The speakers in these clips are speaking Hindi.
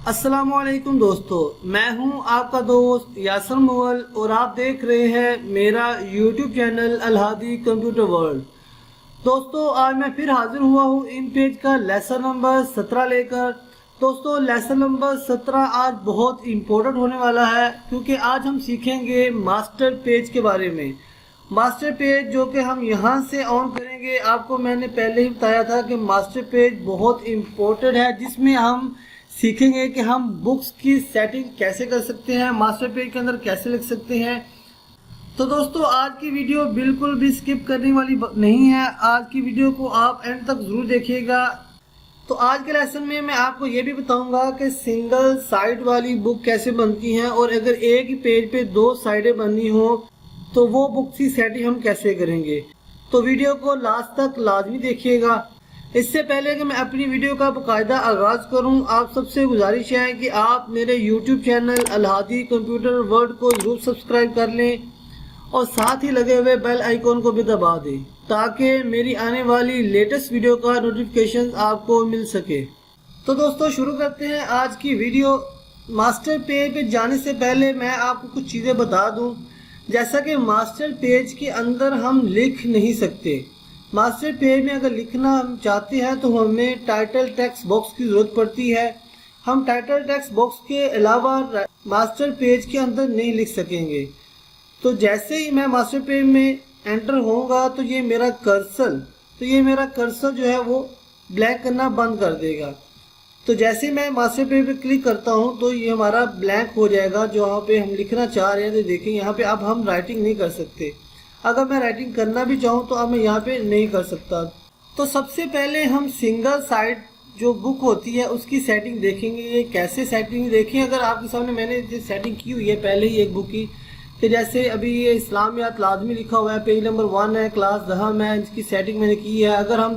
अस्सलामुअलैकुम दोस्तों, मैं हूं आपका दोस्त यासर मुगल और आप देख रहे हैं मेरा YouTube channel Alhadi computer world. दोस्तों, आज मैं फिर हाजिर हुआ हूं इन पेज का लेसन नंबर 17 लेकर। दोस्तों, लेसन नंबर 17 आज बहुत इम्पोर्टेंट होने वाला है क्योंकि आज हम सीखेंगे मास्टर पेज के बारे में। मास्टर पेज जो कि हम यहाँ से ऑन करेंगे, आपको मैंने पहले ही बताया था कि मास्टर पेज बहुत इम्पोर्टेंट है जिसमें हम सीखेंगे कि हम बुक्स की सेटिंग कैसे कर सकते हैं, मास्टर पेज के अंदर कैसे लिख सकते हैं। तो दोस्तों, आज की वीडियो बिल्कुल भी स्किप करने वाली नहीं है। आज की वीडियो को आप एंड तक ज़रूर देखिएगा। तो आज के लेसन में मैं आपको ये भी बताऊंगा कि सिंगल साइड वाली बुक कैसे बनती हैं और अगर एक ही पेज पे 2 साइडें बननी हो तो वो बुक की सेटिंग हम कैसे करेंगे। तो वीडियो को लास्ट तक लाजमी देखिएगा। इससे पहले कि मैं अपनी वीडियो का बाकायदा आगाज़ करूं, आप सबसे गुजारिश है कि आप मेरे YouTube channel Alhadi computer world को ज़रूर सब्सक्राइब कर लें और साथ ही लगे हुए बेल आइकॉन को भी दबा दें ताकि मेरी आने वाली लेटेस्ट वीडियो का नोटिफिकेशन आपको मिल सके। तो दोस्तों, शुरू करते हैं आज की वीडियो। मास्टर पेज पे जाने से पहले मैं आपको कुछ चीज़ें बता दूं। जैसा कि मास्टर पेज के अंदर हम लिख नहीं सकते। मास्टर पेज में अगर लिखना हम चाहते हैं तो हमें टाइटल टेक्स्ट बॉक्स की ज़रूरत पड़ती है। हम टाइटल टेक्स्ट बॉक्स के अलावा मास्टर पेज के अंदर नहीं लिख सकेंगे। तो जैसे ही मैं मास्टर पेज में एंटर होऊंगा तो ये मेरा कर्सर जो है वो ब्लैंक करना बंद कर देगा। तो जैसे मैं मास्टर पेज पे क्लिक करता हूँ तो ये हमारा ब्लैंक हो जाएगा। जो यहाँ पे हम लिखना चाह रहे हैं तो देखें यहाँ पे अब हम राइटिंग नहीं कर सकते। अगर मैं राइटिंग करना भी चाहूँ तो अब मैं यहाँ पे नहीं कर सकता। तो सबसे पहले हम सिंगल साइड जो बुक होती है उसकी सेटिंग देखेंगे। ये कैसे सेटिंग देखें, अगर आपके सामने मैंने जो सेटिंग की हुई है पहले ही एक बुक की, कि जैसे अभी ये इस्लामियात लाजमी लिखा हुआ है, पेज नंबर 1 है, क्लास दहम है, इसकी सेटिंग मैंने की है। अगर हम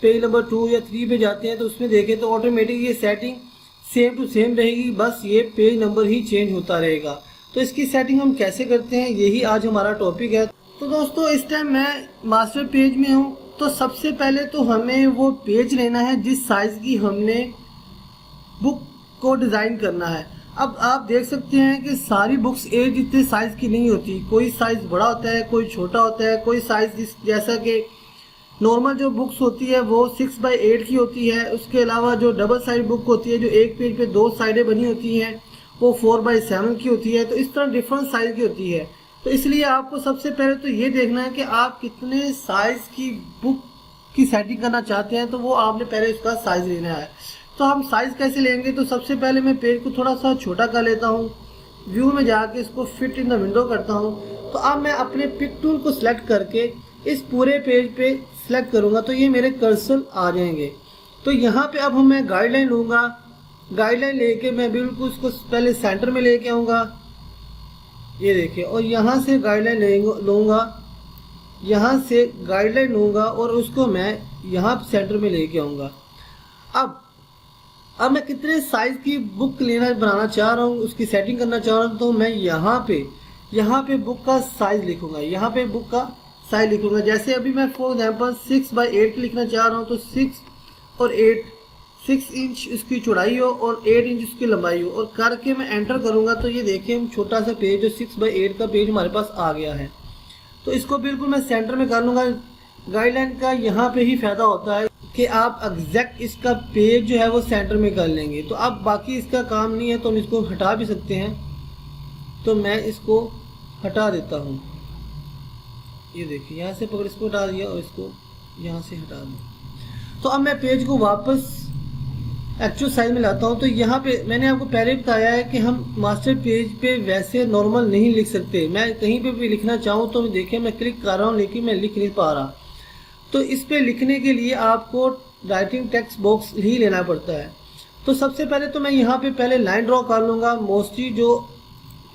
पेज नंबर 2 या 3 पे जाते हैं तो उसमें देखें तो ऑटोमेटिक ये सेटिंग सेम टू सेम रहेगी, बस ये पेज नंबर ही चेंज होता रहेगा। तो इसकी सेटिंग हम कैसे करते हैं, यही आज हमारा टॉपिक है। तो दोस्तों, इस टाइम मैं मास्टर पेज में हूँ। तो सबसे पहले तो हमें वो पेज लेना है जिस साइज़ की हमने बुक को डिज़ाइन करना है। अब आप देख सकते हैं कि सारी बुक्स एक जितने साइज़ की नहीं होती। कोई साइज़ बड़ा होता है, कोई छोटा होता है, कोई साइज़ जैसा कि नॉर्मल जो बुक्स होती है वो 6x8 की होती है। उसके अलावा जो डबल साइड बुक होती है, जो एक पेज पे 2 साइडें बनी होती हैं, वो 4x7 की होती है। तो इस तरह डिफरेंट साइज़ की होती है। तो इसलिए आपको सबसे पहले तो ये देखना है कि आप कितने साइज़ की बुक की सेटिंग करना चाहते हैं। तो वो आपने पहले इसका साइज़ लेना है। तो हम साइज़ कैसे लेंगे, तो सबसे पहले मैं पेज को थोड़ा सा छोटा कर लेता हूँ। व्यू में जाके इसको फिट इन द विंडो करता हूँ। तो अब मैं अपने पिक टूल को सिलेक्ट करके इस पूरे पेज पे सिलेक्ट करूँगा तो ये मेरे कर्सर आ जाएंगे। तो यहाँ पे अब मैं गाइडलाइन लूँगा। गाइडलाइन लेके मैं बिल्कुल उसको पहले सेंटर में लेके आऊँगा, ये देखिए, और यहाँ से गाइडलाइन लूँगा, यहाँ से गाइडलाइन लूँगा और उसको मैं यहाँ सेंटर में लेके आऊँगा। अब मैं कितने साइज़ की बुक बनाना चाह रहा हूँ, उसकी सेटिंग करना चाह रहा हूँ। तो मैं यहाँ पे बुक का साइज़ लिखूँगा, यहाँ पे बुक का साइज़ लिखूँगा। जैसे अभी मैं फॉर एग्जांपल 6x8 लिखना चाह रहा हूँ तो 6 और 8, 6 इंच इसकी चौड़ाई हो और 8 इंच इसकी लंबाई हो, और करके मैं एंटर करूँगा तो ये देखिए हम छोटा सा पेज जो 6x8 का पेज हमारे पास आ गया है। तो इसको बिल्कुल मैं सेंटर में कर लूँगा। गाइडलाइन का यहाँ पे ही फ़ायदा होता है कि आप एग्जैक्ट इसका पेज जो है वो सेंटर में कर लेंगे। तो अब बाकी इसका काम नहीं है तो हम इसको हटा भी सकते हैं। तो मैं इसको हटा देता हूँ, ये देखिए, यहाँ से पकड़ इसको हटा दिया और इसको यहाँ से हटा दिया। तो अब मैं पेज को वापस एक्चुअल साइज में लाता हूँ। तो यहाँ पे मैंने आपको पहले बताया है कि हम मास्टर पेज पे वैसे नॉर्मल नहीं लिख सकते। मैं कहीं पे भी लिखना चाहूँ तो देखिए मैं क्लिक कर रहा हूँ लेकिन मैं लिख नहीं पा रहा। तो इस पे लिखने के लिए आपको राइटिंग टेक्स्ट बॉक्स ही लेना पड़ता है। तो सबसे पहले तो मैं यहाँ पे पहले लाइन ड्रॉ कर लूँगा। मोस्टली जो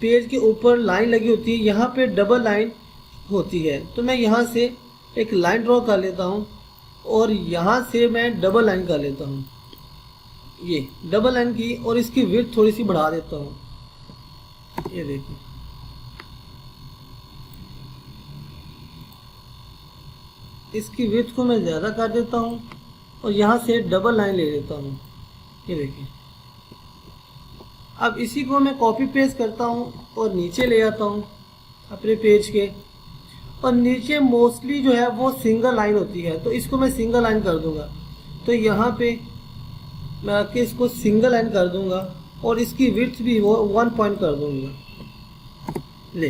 पेज के ऊपर लाइन लगी होती है, यहाँ पे डबल लाइन होती है। तो मैं यहाँ से एक लाइन ड्रॉ कर लेता हूँ और यहाँ से मैं डबल लाइन कर लेता हूँ, ये डबल लाइन की, और इसकी विड्थ थोड़ी सी बढ़ा देता हूँ, ये देखिए। इसकी विड्थ को मैं ज़्यादा कर देता हूँ और यहाँ से डबल लाइन ले लेता हूँ, ये देखिए। अब इसी को मैं कॉपी पेस्ट करता हूँ और नीचे ले आता हूँ अपने पेज के, और नीचे मोस्टली जो है वो सिंगल लाइन होती है, तो इसको मैं सिंगल लाइन कर दूंगा। तो यहाँ पे मैं आके इसको सिंगल लाइन कर दूंगा और इसकी विड्थ भी वो 1 पॉइंट कर दूंगा। ले,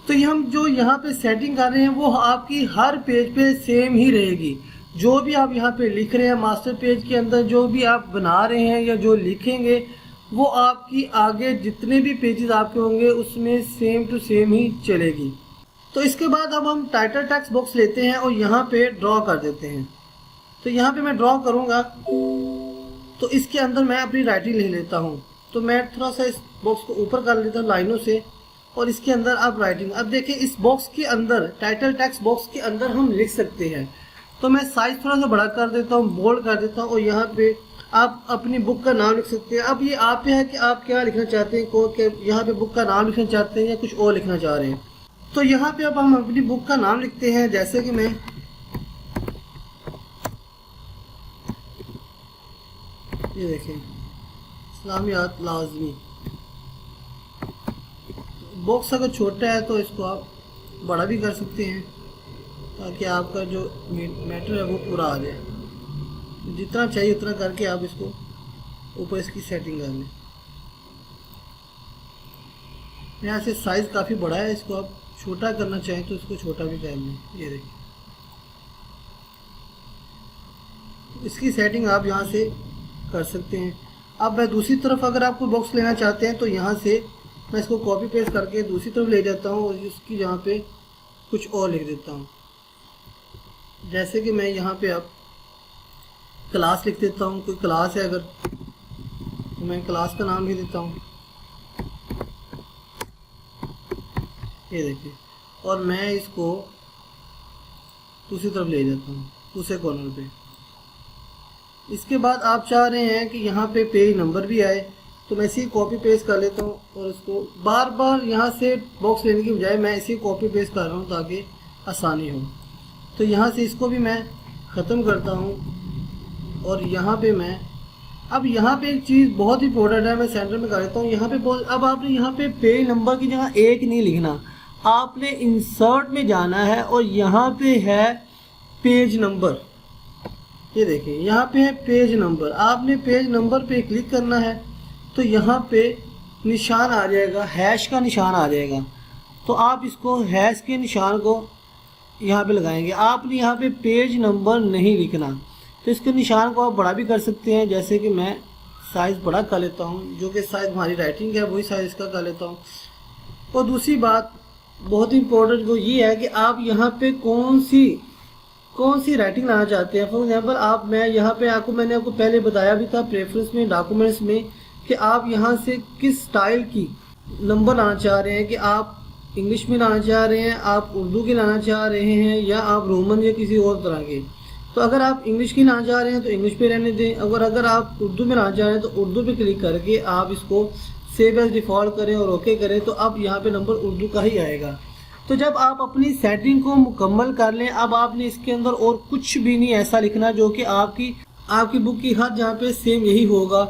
तो ये हम जो यहाँ पे सेटिंग कर रहे हैं वो आपकी हर पेज पे सेम ही रहेगी। जो भी आप यहाँ पे लिख रहे हैं मास्टर पेज के अंदर, जो भी आप बना रहे हैं या जो लिखेंगे, वो आपकी आगे जितने भी पेजेस आपके होंगे उसमें सेम टू सेम ही चलेगी। तो इसके बाद अब हम टाइटल टेक्स्ट बॉक्स लेते हैं और यहाँ पे ड्रॉ कर देते हैं। तो यहाँ पे मैं ड्रॉ करूँगा तो इसके अंदर मैं अपनी राइटिंग ले लेता हूँ। तो मैं थोड़ा सा इस बॉक्स को ऊपर कर लेता हूँ लाइनों से, और इसके अंदर अब राइटिंग। अब देखिए इस बॉक्स के अंदर, टाइटल टेक्स्ट बॉक्स के अंदर हम लिख सकते हैं। तो मैं साइज थोड़ा सा बड़ा कर देता हूँ, बोल्ड कर देता हूँ, और यहाँ पे आप अपनी बुक का नाम लिख सकते हैं। अब ये आप पे है कि आप क्या लिखना चाहते हैं, को के यहाँ पे बुक का नाम लिखना चाहते हैं या कुछ और लिखना चाह रहे हैं। तो यहाँ पे अब हम अपनी बुक का नाम लिखते हैं, जैसे कि मैं ये देखें इस्लामियात लाजमी। बॉक्स अगर छोटा है तो इसको आप बड़ा भी कर सकते हैं ताकि आपका जो मैटर है वो पूरा आ जाए। जितना चाहिए उतना करके आप इसको ऊपर इसकी सेटिंग कर लें। यहाँ से साइज़ काफ़ी बड़ा है, इसको आप छोटा करना चाहें तो इसको छोटा भी कर लें। ये देखिए इसकी सेटिंग आप यहाँ से कर सकते हैं। अब मैं दूसरी तरफ अगर आपको बॉक्स लेना चाहते हैं तो यहाँ से मैं इसको कॉपी पेस्ट करके दूसरी तरफ ले जाता हूँ और इसकी यहाँ पे कुछ और लिख देता हूँ। जैसे कि मैं यहाँ पे अब क्लास लिख देता हूँ। कोई क्लास है अगर तो मैं क्लास का नाम लिख देता हूँ, ये देखिए, और मैं इसको दूसरी तरफ ले जाता हूँ दूसरे कॉर्नर पे। इसके बाद आप चाह रहे हैं कि यहाँ पे पेज नंबर भी आए, तो मैं इसी कॉपी पेस्ट कर लेता हूँ और इसको बार बार यहाँ से बॉक्स लेने की बजाय मैं इसी कॉपी पेस्ट कर रहा हूँ ताकि आसानी हो। तो यहाँ से इसको भी मैं ख़त्म करता हूँ और यहाँ पे मैं अब यहाँ पे एक चीज़ बहुत इंपॉर्टेंट है, मैं सेंटर में कर देता हूँ। यहाँ पे अब आपने यहाँ पे पेज नंबर की जगह 1 नहीं लिखना, आपने इंसर्ट में जाना है और यहाँ पे है पेज नंबर। ये देखिए यहाँ पे है पेज नंबर, आपने पेज नंबर पे क्लिक करना है तो यहाँ पे निशान आ जाएगा, हैश का निशान आ जाएगा। तो आप इसको हैश के निशान को यहाँ पे लगाएंगे। आपने यहाँ पे पेज नंबर नहीं लिखना, तो इसके निशान को आप बड़ा भी कर सकते हैं। जैसे कि मैं साइज़ बड़ा कर लेता हूँ, जो कि साइज़ हमारी राइटिंग है वही साइज़ इसका कर लेता हूँ। और दूसरी बात बहुत इम्पोर्टेंट वो ये है कि आप यहाँ पे कौन सी राइटिंग लाना चाहते हैं। फॉर एग्जांपल मैंने आपको पहले बताया भी था प्रेफरेंस में, डॉक्यूमेंट्स में, कि आप यहाँ से किस स्टाइल की नंबर लाना चाह रहे हैं, कि आप इंग्लिश में लाना चाह रहे हैं, आप उर्दू के लाना चाह रहे हैं, या आप रोमन या किसी और तरह के। तो अगर आप इंग्लिश की लाना चाह रहे हैं तो इंग्लिश पे रहने दें, अगर आप उर्दू में लाना चाह रहे हैं तो उर्दू पे क्लिक करके आप इसको सेव एज डिफ़ॉल्ट करें और ओके करें, तो अब यहाँ पे नंबर उर्दू का ही आएगा। तो जब आप अपनी सेटिंग को मुकम्मल कर लें, अब आपने इसके अंदर और कुछ भी नहीं ऐसा लिखना जो कि आपकी बुक की हर जहाँ पे सेम यही होगा।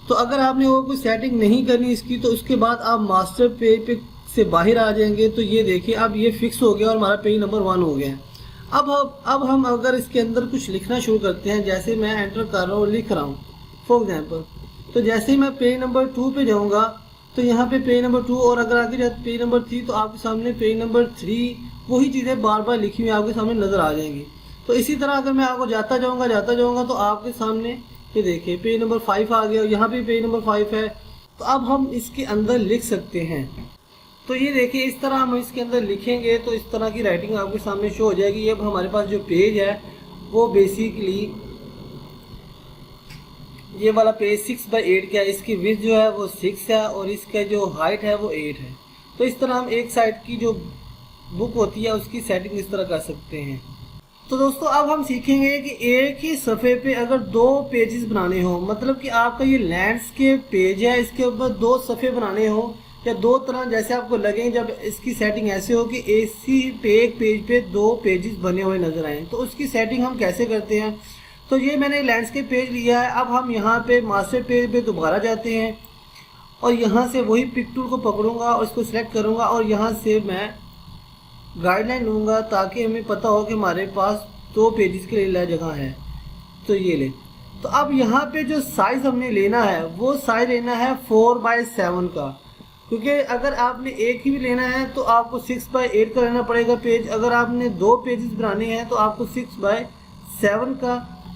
तो अगर आपने और कोई सेटिंग नहीं करनी इसकी, तो उसके बाद आप मास्टर पेज पे से बाहर आ जाएंगे। तो ये देखिए अब ये फिक्स हो गया और हमारा पेज नंबर 1 हो गया। अब हम अगर इसके अंदर कुछ लिखना शुरू करते हैं, जैसे मैं एंटर कर रहा हूँ, लिख रहा हूँ फॉर एग्जांपल, तो जैसे ही मैं पेज नंबर 2 पे जाऊँगा तो यहाँ पे पेज नंबर 2, और अगर आगे जाते पेज नंबर 3 तो आपके सामने पेज नंबर 3 वही चीज़ें बार बार लिखी हुई आपके सामने नज़र आ जाएंगी। तो इसी तरह अगर मैं आपको जाता जाऊँगा तो आपके सामने ये देखिए पेज नंबर 5 आ गया, यहाँ पे पेज नंबर 5 है। तो अब हम इसके अंदर लिख सकते हैं। तो ये देखिए इस तरह हम इसके अंदर लिखेंगे तो इस तरह की राइटिंग आपके सामने शो हो जाएगी। अब हमारे पास जो पेज है वो बेसिकली ये वाला पेज 6/8 का है, इसकी विड्थ जो है वो 6 है और इसका जो हाइट है वो 8 है। तो इस तरह हम एक साइड की जो बुक होती है उसकी सेटिंग इस तरह कर सकते हैं। तो दोस्तों अब हम सीखेंगे कि एक ही सफ़े पे अगर 2 पेजेस बनाने हो, मतलब कि आपका ये लैंडस्केप पेज है, इसके ऊपर 2 सफ़े बनाने हो या 2 तरह जैसे आपको लगे, जब इसकी सेटिंग ऐसे हो कि एक पेज पे 2 पेजेस बने हुए नज़र आए, तो उसकी सेटिंग हम कैसे करते हैं। तो ये मैंने लैंडस्केप पेज लिया है। अब हम यहाँ पे मास्टर पेज पे दोबारा जाते हैं और यहाँ से वही पिक टूल को पकड़ूंगा और इसको सिलेक्ट करूँगा और यहाँ से मैं गाइडलाइन लूँगा ताकि हमें पता हो कि हमारे पास 2 पेजेस के लिए जगह है। तो ये ले, तो अब यहाँ पे जो साइज़ हमने लेना है वो साइज़ लेना है 4x7 का, क्योंकि अगर आपने एक ही भी लेना है तो आपको 6x8 का लेना पड़ेगा पेज। अगर आपने 2 पेजेस बनाने हैं तो आपको 6x7 का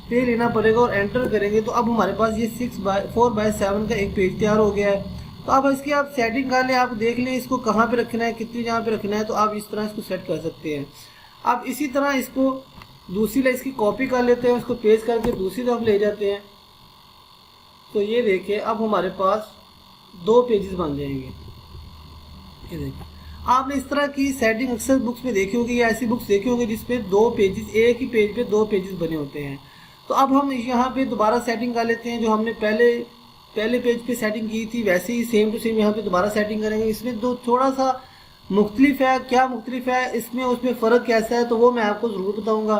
पेज लेना पड़ेगा और एंटर करेंगे तो अब हमारे पास ये 4x7 का एक पेज तैयार हो गया है। तो अब इसकी आप सेटिंग कर लें, आप देख लें इसको कहाँ पे रखना है, कितनी जगह पे रखना है, तो आप इस तरह इसको सेट कर सकते हैं। अब इसी तरह इसको दूसरी लाइन इसकी कॉपी कर लेते हैं, उसको पेस्ट करके दूसरी तरफ ले जाते हैं। तो ये देखिए अब हमारे पास 2 पेजेस बन जाएंगे। ये देखिए आपने इस तरह की सेटिंग अक्सर बुक्स में देखी होगी या ऐसी बुक्स देखी होंगी जिसपे 2 पेजेस, एक ही पेज पे 2 पेजेस बने होते हैं। तो अब हम यहाँ पे दोबारा सेटिंग कर लेते हैं, जो हमने पहले पेज पे सेटिंग की थी वैसे ही सेम टू सेम यहाँ पे दोबारा सेटिंग करेंगे। इसमें थोड़ा सा मुख्तलिफ है, क्या मुख्तलिफ है इसमें उसमें फ़र्क कैसा है तो वो मैं आपको ज़रूर बताऊँगा।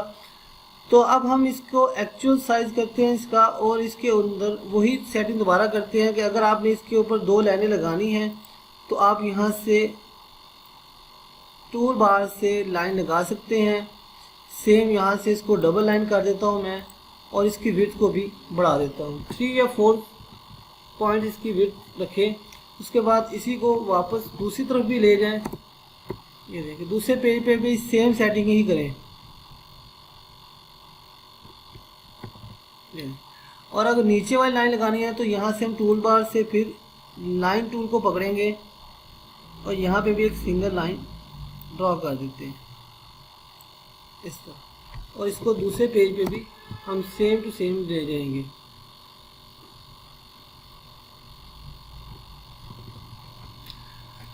तो अब हम इसको एक्चुअल साइज़ करते हैं इसका और इसके अंदर वही सेटिंग दोबारा करते हैं कि अगर आपने इसके ऊपर 2 लाइनें लगानी हैं तो आप यहाँ से टूल बार से लाइन लगा सकते हैं। सेम यहाँ से इसको डबल लाइन कर देता हूँ मैं और इसकी विड्थ को भी बढ़ा देता हूँ। 3 या 4 पॉइंट इसकी विड्थ रखें। उसके बाद इसी को वापस दूसरी तरफ भी ले जाएं। ये देखिए दूसरे पेज पे भी सेम सेटिंग ही करें। और अगर नीचे वाली लाइन लगानी है तो यहाँ से हम टूल बार से फिर लाइन टूल को पकड़ेंगे और यहाँ पे भी एक सिंगल लाइन ड्रॉ कर देते हैं इस तरह, और इसको दूसरे पेज पे भी हम सेम टू सेम ले जाएंगे।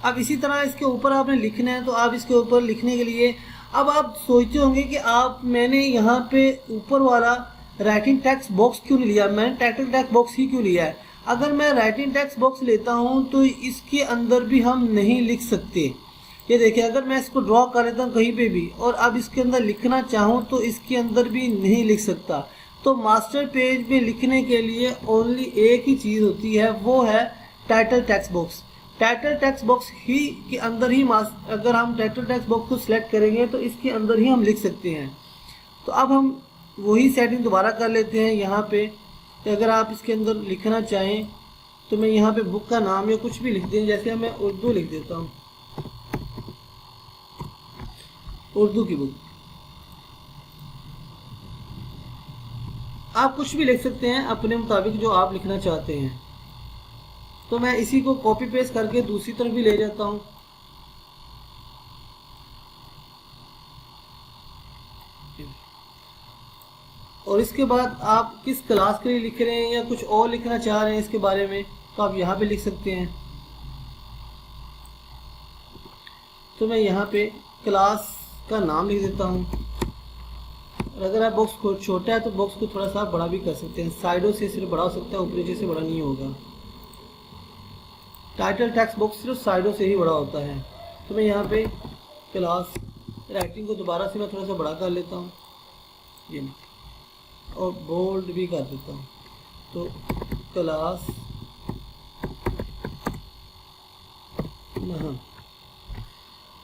अब इसी तरह इसके ऊपर आपने लिखना है तो आप इसके ऊपर लिखने के लिए अब आप सोचते होंगे कि मैंने यहाँ पे ऊपर वाला राइटिंग टेक्स्ट बॉक्स क्यों नहीं लिया, मैंने टाइटल टेक्स्ट बॉक्स ही क्यों लिया है। अगर मैं राइटिंग टेक्स्ट बॉक्स लेता हूँ तो इसके अंदर भी हम नहीं लिख सकते। ये देखिए अगर मैं इसको ड्रॉ कर लेता हूँ कहीं पे भी और अब इसके अंदर लिखना चाहूँ तो इसके अंदर भी नहीं लिख सकता। तो मास्टर पेज में लिखने के लिए ओनली एक ही चीज़ होती है, वो है title text box. Title text box ही के अंदर ही अगर हम टाइटल टेक्स्ट बॉक्स को सिलेक्ट करेंगे तो इसके अंदर ही हम लिख सकते हैं। तो अब हम वही सेटिंग दोबारा कर लेते हैं। यहाँ पे अगर आप इसके अंदर लिखना चाहें तो मैं यहाँ पे बुक का नाम या कुछ भी लिख दें, जैसे मैं उर्दू लिख देता हूँ, उर्दू की बुक। आप कुछ भी लिख सकते हैं अपने मुताबिक जो आप लिखना चाहते हैं। तो मैं इसी को कॉपी पेस्ट करके दूसरी तरफ भी ले जाता हूँ। और इसके बाद आप किस क्लास के लिए लिख रहे हैं या कुछ और लिखना चाह रहे हैं इसके बारे में तो आप यहाँ पे लिख सकते हैं। तो मैं यहाँ पे क्लास का नाम लिख देता हूँ। और अगर आप बॉक्स को छोटा है तो बॉक्स को थोड़ा सा बड़ा भी कर सकते हैं, साइडों से सिर्फ बड़ा हो सकता है, ऊपरी से बड़ा नहीं होगा। टाइटल टेक्स्ट बॉक्स सिर्फ साइडों से ही बड़ा होता है। तो मैं यहाँ पे क्लास राइटिंग को दोबारा से मैं थोड़ा सा बड़ा कर लेता हूँ ये, और बोल्ड भी कर देता हूँ। तो क्लास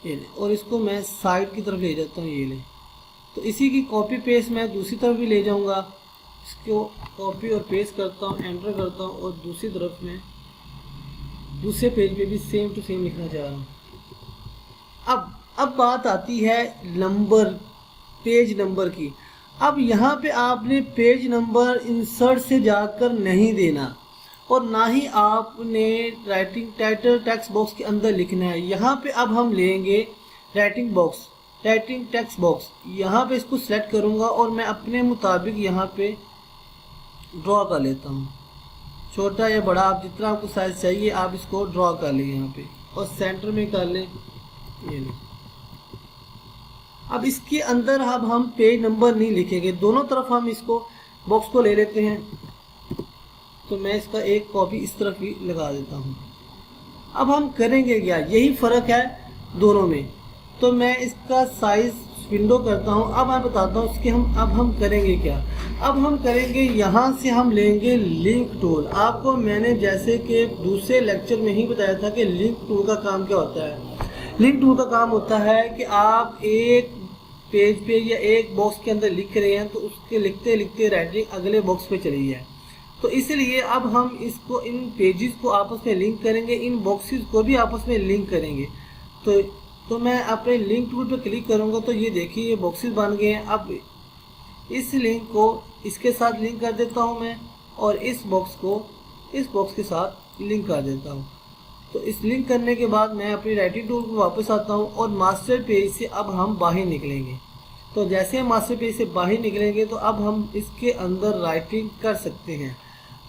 ये ले, और इसको मैं साइड की तरफ ले जाता हूँ ये ले। तो इसी की कॉपी पेस्ट मैं दूसरी तरफ भी ले जाऊँगा। इसको कॉपी और पेस्ट करता हूँ, एंटर करता हूँ और दूसरी तरफ में दूसरे पेज पे भी सेम टू सेम लिखना चाह रहा हूँ। अब बात आती है नंबर, पेज नंबर की। अब यहाँ पे आपने पेज नंबर इंसर्ट से जाकर नहीं देना और ना ही आपने राइटिंग टाइटल टेक्स्ट बॉक्स के अंदर लिखना है। यहाँ पे अब हम लेंगे राइटिंग टेक्स्ट बॉक्स। यहाँ पे इसको सेलेक्ट करूँगा और मैं अपने मुताबिक यहाँ पे ड्रॉ कर लेता हूँ, छोटा या बड़ा आप जितना आपको साइज चाहिए आप इसको ड्रॉ कर लें यहाँ पे और सेंटर में कर लें ये लें। अब इसके अंदर अब हम पेज नंबर नहीं लिखेंगे, दोनों तरफ हम इसको बॉक्स को ले लेते हैं। तो मैं इसका एक कॉपी इस तरफ ही लगा देता हूँ। अब हम करेंगे क्या, यही फ़र्क है दोनों में। तो मैं इसका साइज़ विंडो करता हूँ। अब मैं बताता हूँ कि हम करेंगे क्या। अब हम करेंगे, यहाँ से हम लेंगे लिंक टूल। आपको मैंने जैसे कि दूसरे लेक्चर में ही बताया था कि लिंक टूल का काम क्या होता है। लिंक टूल का काम होता है कि आप एक पेज पे या एक बॉक्स के अंदर लिख रहे हैं तो उसके लिखते लिखते राइटिंग अगले बॉक्स पे चली है। तो इसलिए अब हम इसको, इन पेजेस को आपस में लिंक करेंगे, इन बॉक्सेस को भी आपस में लिंक करेंगे। तो मैं अपने लिंक टूल पर क्लिक करूंगा तो ये देखिए ये बॉक्सेस बन गए हैं। अब इस लिंक को इसके साथ लिंक कर देता हूं मैं, और इस बॉक्स को इस बॉक्स के साथ लिंक कर देता हूं। तो इस लिंक करने के बाद मैं अपनी राइटिंग टूल को वापस आता हूं और मास्टर पेज से अब हम बाहर निकलेंगे। तो जैसे हम मास्टर पेज से बाहर निकलेंगे तो अब हम इसके अंदर राइटिंग कर सकते हैं।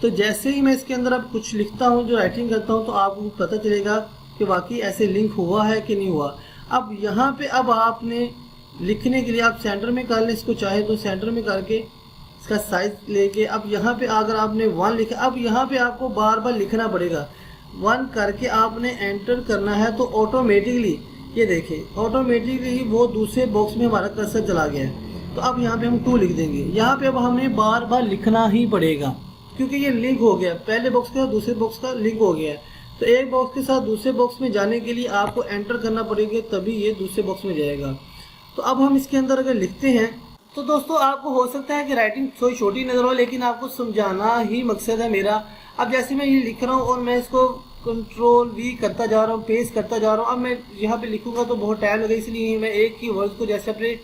तो जैसे ही मैं इसके अंदर अब कुछ लिखता हूं, जो राइटिंग करता हूं, तो आपको पता चलेगा कि वाकई ऐसे लिंक हुआ है कि नहीं हुआ। अब यहाँ पे अब आपने लिखने के लिए आप सेंटर में कर लें, इसको चाहे तो सेंटर में करके इसका साइज लेके अब यहाँ पे अगर आपने 1 लिखा, अब यहाँ पे आपको बार बार लिखना पड़ेगा। 1 करके आपने एंटर करना है तो ऑटोमेटिकली ये देखिए ऑटोमेटिकली वो दूसरे बॉक्स में हमारा कर्सर चला गया है। तो अब यहाँ पे हम 2 लिख देंगे। यहाँ पे अब हमें बार बार लिखना ही पड़ेगा क्योंकि ये लिंक हो गया, पहले बॉक्स का दूसरे बॉक्स का लिंक हो गया है। तो एक बॉक्स के साथ दूसरे बॉक्स में जाने के लिए आपको एंटर करना पड़ेगा, तभी ये दूसरे बॉक्स में जाएगा। तो अब हम इसके अंदर अगर लिखते हैं तो दोस्तों आपको हो सकता है कि राइटिंग थोड़ी छोटी नजर हो, लेकिन आपको समझाना ही मकसद है मेरा। अब जैसे मैं ये लिख रहा हूँ और मैं इसको Ctrl+V करता जा रहा हूँ, पेस्ट करता जा रहा हूँ। अब मैं यहाँ पे लिखूंगा तो बहुत टाइम लगेगा, इसलिए मैं एक ही वर्ड को जैसे अपने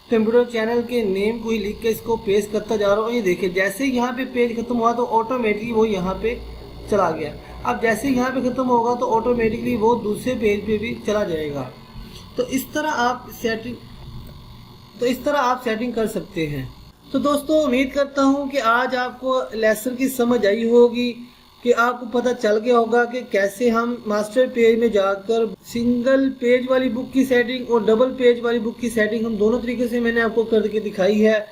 कंप्यूटर चैनल के नेम को ही लिख के इसको पेस्ट करता जा रहा हूँ। ये देखिए जैसे यहाँ पे पेज खत्म हुआ तो ऑटोमेटिकली वो यहाँ पे चला गया। अब जैसे यहाँ पे खत्म होगा तो ऑटोमेटिकली वो दूसरे पेज पे भी चला जाएगा। तो इस तरह आप सेटिंग कर सकते हैं। तो दोस्तों उम्मीद करता हूँ कि आज आपको लेसन की समझ आई होगी, कि आपको पता चल गया होगा कि कैसे हम मास्टर पेज में जाकर सिंगल पेज वाली बुक की सेटिंग और डबल पेज वाली बुक की सेटिंग हम दोनों तरीके से मैंने आपको करके दिखाई है।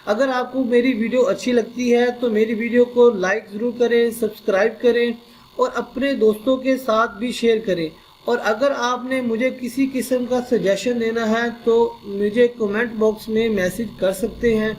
अगर आपको मेरी वीडियो अच्छी लगती है तो मेरी वीडियो को लाइक ज़रूर करें, सब्सक्राइब करें और अपने दोस्तों के साथ भी शेयर करें। और अगर आपने मुझे किसी किस्म का सजेशन देना है तो मुझे कमेंट बॉक्स में मैसेज कर सकते हैं।